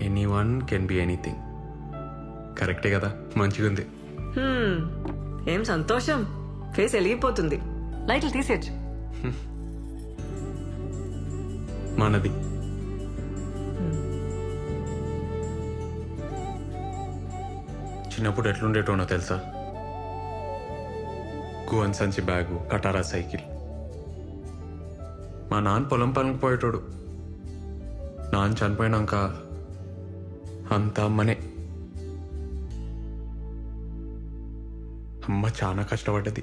Anyone can be anything. కరెక్టే కదా, మంచిగా ఉంది. ఏం సంతోషం, ఫేస్ వెలిగిపోతుంది. లైట్లు తీసేచ్చు. మనది చిన్నప్పుడు ఎట్లుండేటోనో తెలుసా? గువన్ సంచి బ్యాగు, కటారా సైకిల్. మా నాన్న పొలం పనికి పోయేటోడు. నాన్న చనిపోయినాక అంత అమ్మనే. అమ్మ చాలా కష్టపడ్డది.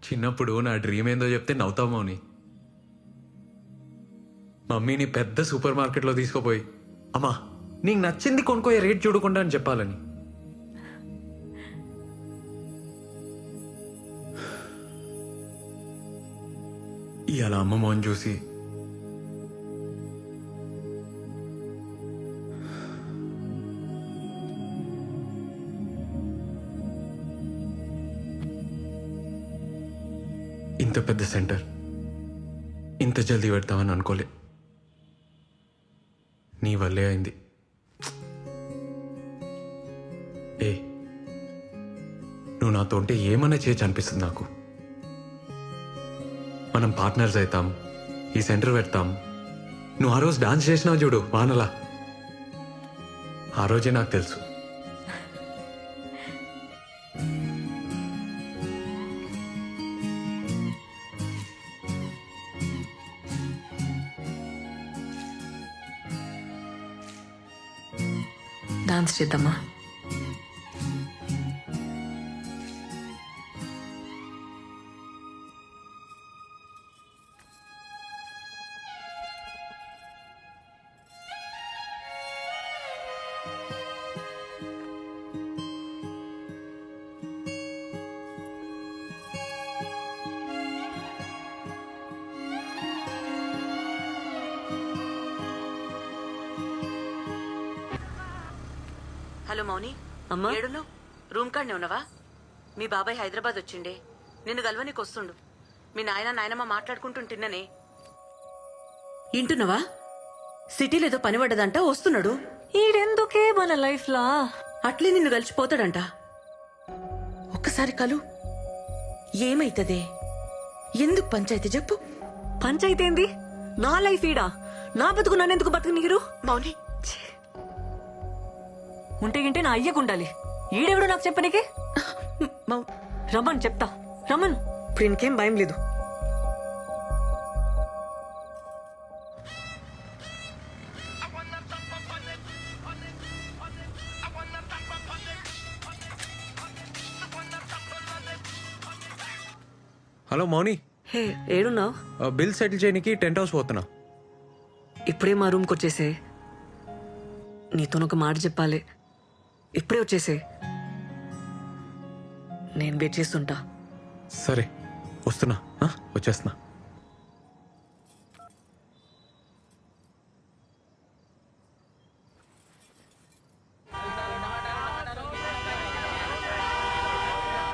చిన్నప్పుడు నా డ్రీమ్ ఏందో చెప్తే నవ్వుతామో అని మమ్మీని పెద్ద సూపర్ మార్కెట్లో తీసుకుపోయి, అమ్మా నీకు నచ్చింది కొనుక్కోయే, రేట్ చూడకుండా అని చెప్పాలని. ఇవాళ అమ్మ మోహన్ చూసి ఇంత పెద్ద సెంటర్ ఇంత జల్దీ పెడతామని అనుకోలే. నీ వల్లే అయింది. ఏ నువ్వు నాతో ఉంటే ఏమన్నా చేయొచ్చు అనిపిస్తుంది నాకు. మనం పార్ట్నర్స్ అవుతాం, ఈ సెంటర్ పెడతాం. నువ్వు ఆ రోజు డాన్స్ చేసినావు చూడు వానలా, ఆ రోజే నాకు తెలుసు. డాన్స్ చేద్దామా? హలో మౌని, అమ్మా. ఏడును రూమ్ కాడనే ఉన్నవా? మీ బాబాయ్ హైదరాబాద్ వచ్చిండే, నిన్ను గల్వనీకి వస్తుండు. మీ నాయనమ్మ మాట్లాడుకుంటుంటిన్ననే. ఇంటున్నవా? సిటీలో ఏదో పని పడ్డదంట, వస్తున్నాడు. ఈడెందుకే మన లైఫ్ లా? అట్లే నిన్ను కలిసిపోతాడంట. ఒక్కసారి కలు. ఏమైతదే? ఎందుకు పంచాయతీ చెప్పు? పంచాయితీ ఏంది? నా లైఫ్ ఈడా, నా బతుకు నన్నెందుకు బతుకు నీరు? మౌని, ఉంటే గింటే నా అయ్యకుండాలి. ఈడెవడు నాకు చెప్పనీకి? రమ్మని చెప్తా, రమ్మను. ఇప్పుడు ఇంకేం భయం లేదు. హలో మౌని, హే, ఏడున్నావు? బిల్ సెటిల్ చేయడానికి టెంట్ హౌస్ పోతున్నా. ఇప్పుడే మా రూమ్కి వచ్చేసే. నీతోనొక మాట చెప్పాలి. ఇప్పుడే వచ్చేసే, నేను వెయిట్ చేస్తుంటా. సరే వస్తున్నా, వచ్చేస్తున్నా.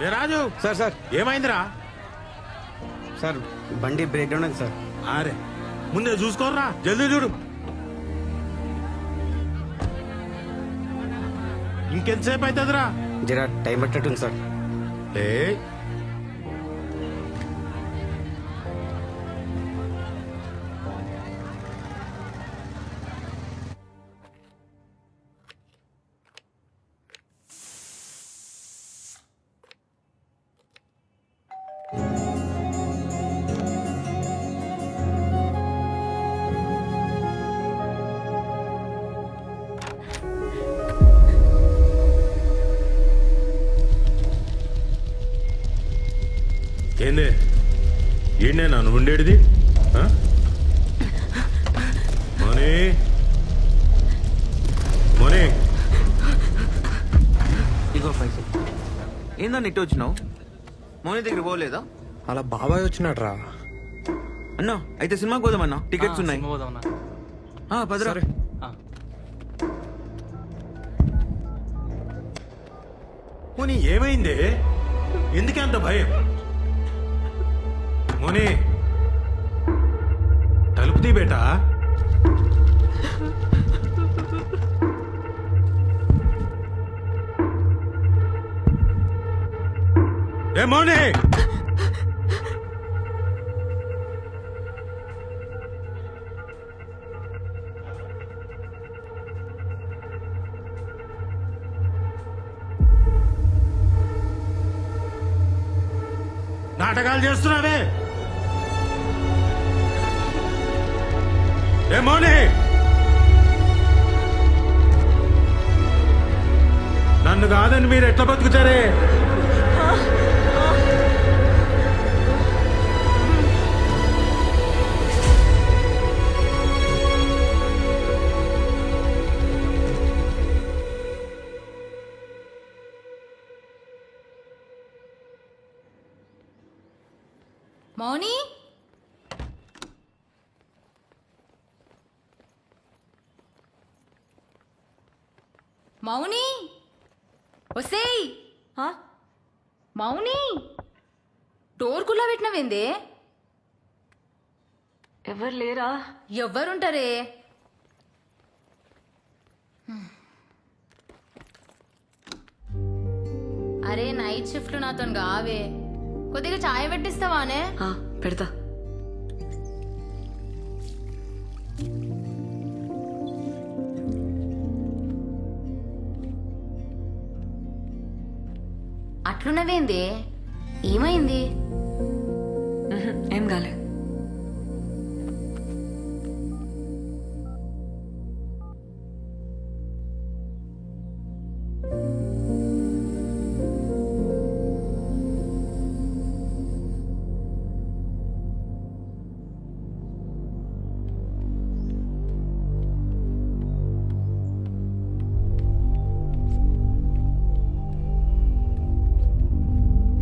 ఏ రాజు, సార్ సార్ ఏమైందిరా? సార్ బండి బ్రేక్ డౌన్ అయింది సార్. అరే ముందే చూసుకోర్రా, జల్దీ చూడు. ఇంకెంతసేపు అవుతుందిరా? జరా టైం పట్టేట్టుంది సార్. ఏ ఏందే ఈయనే నన్ను ఉండేది? మోనీ, మోనీ, ఇగో పైసలు. ఏందని ఇటు వచ్చినావు? మోని దగ్గర పోలేదా? అలా బాబాయ్ వచ్చినాడు రా. అన్నా అయితే సినిమాకి పోదామన్నా, టికెట్స్ ఉన్నాయి. పదరా. సరే. మోనీ ఏమైంది? ఎందుకే అంత భయం? మోనీ తలుపు తీ బేటా. ఏ మౌని నాటకాలు చేస్తున్నావే ఏ మౌని నన్ను కాదని మీరు ఎట్లా బతుకుతారే మౌని మౌని ఒసేయ్ ఆ? మౌని డోర్ కుల్లా పెట్టినవేందే ఎవరు లేరా? ఎవ్వరుంటారే అరే నైట్ షిఫ్ట్ నాతో కావే కొద్దిగా చాయ్ పెట్టిస్తావానే ఆ, పెడతా. అట్లున్నవేందే ఏమైంది ఏం కాలే.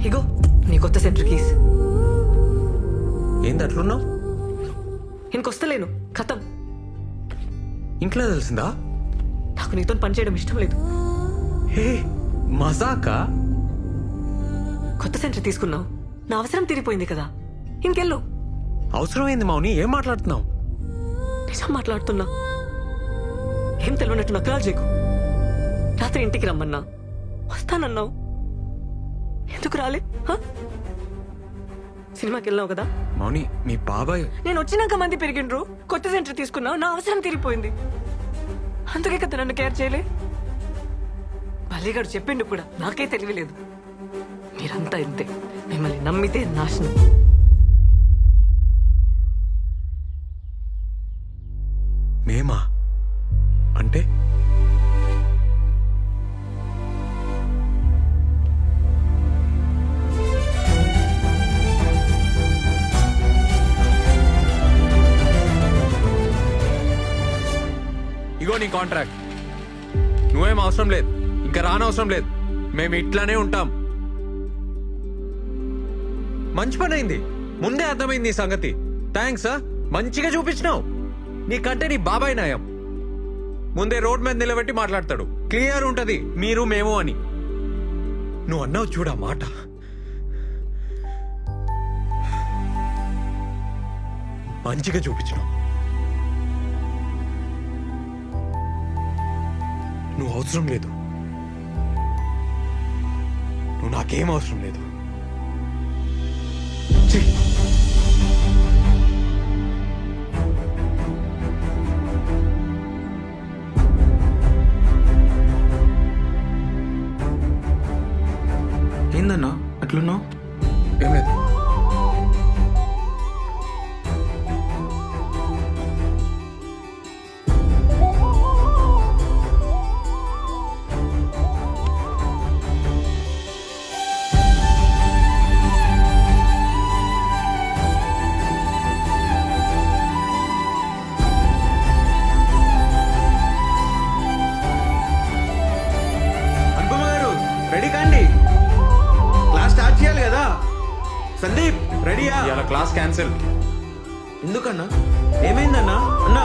ఇగో నీ కొత్త సెంటర్ కీస్. ఏంది అట్లున్నావు? ఇంకొస్తలేను, ఖతం. ఇంట్లో తెలిసిందా? నాకు నీతో పని చేయడం ఇష్టం లేదు. హే మజాకా? కొత్త సెంటర్ తీసుకున్నావు, నా అవసరం తీరిపోయింది కదా, ఇంకెళ్ళు. అవసరం ఏంది మౌని? ఏం మాట్లాడుతున్నావు? నిజం మాట్లాడుతున్నా. ఏం తెలియనట్టు నకరాలు చేయకు. రాత్రి ఇంటికి రమ్మన్నా, వస్తానన్నావు, ఎందుకు రాలే? హ? సినిమాకి వెళ్ళావు కదా. మౌని మీ బాబాయ్ నేను వచ్చినాక మంది పెరిగిండ్రు, కొత్త సెంటర్ తీసుకున్నావు, నా అవసరం తీరిపోయింది. అందుకే కదా నన్ను కేర్ చేయలే. బలిగాడు చెప్పిండు కూడా, నాకే తెలియలేదు. మీరంతా ఇంతే, మిమ్మల్ని నమ్మితే నాశనం. మేమా అంటే? ఇగో నీ కాంట్రాక్ట్. నువ్వేం అవసరం లేదు, ఇంకా రానవసరం లేదు. మేము ఇట్లానే ఉంటాం. మంచి పని అయింది, ముందే అర్థమైంది ఈ సంగతి. థ్యాంక్స్. మంచిగా చూపించినావు. నీకంటే నీ బాబాయ్ నయం. ముందే రోడ్ మీద నిలబెట్టి మాట్లాడతాడు, క్లియర్ ఉంటది మీరు మేము అని. నువ్వు అన్నావు చూడా మాట. మంచిగా చూపించినావు. నువ్వు అవసరం లేదు, నువ్వు నాకేం అవసరం లేదు. ఛీ! ఏందన్నా అట్లున్నావు? ఏం లేదు. అనుపమ గారు రెడీ కాండి, క్లాస్ స్టార్ట్ చేయాలి కదా. సందీప్ రెడీయా? ఇవాళ క్లాస్ క్యాన్సిల్. ఎందుకన్నా? ఏమైందన్నా? అన్నా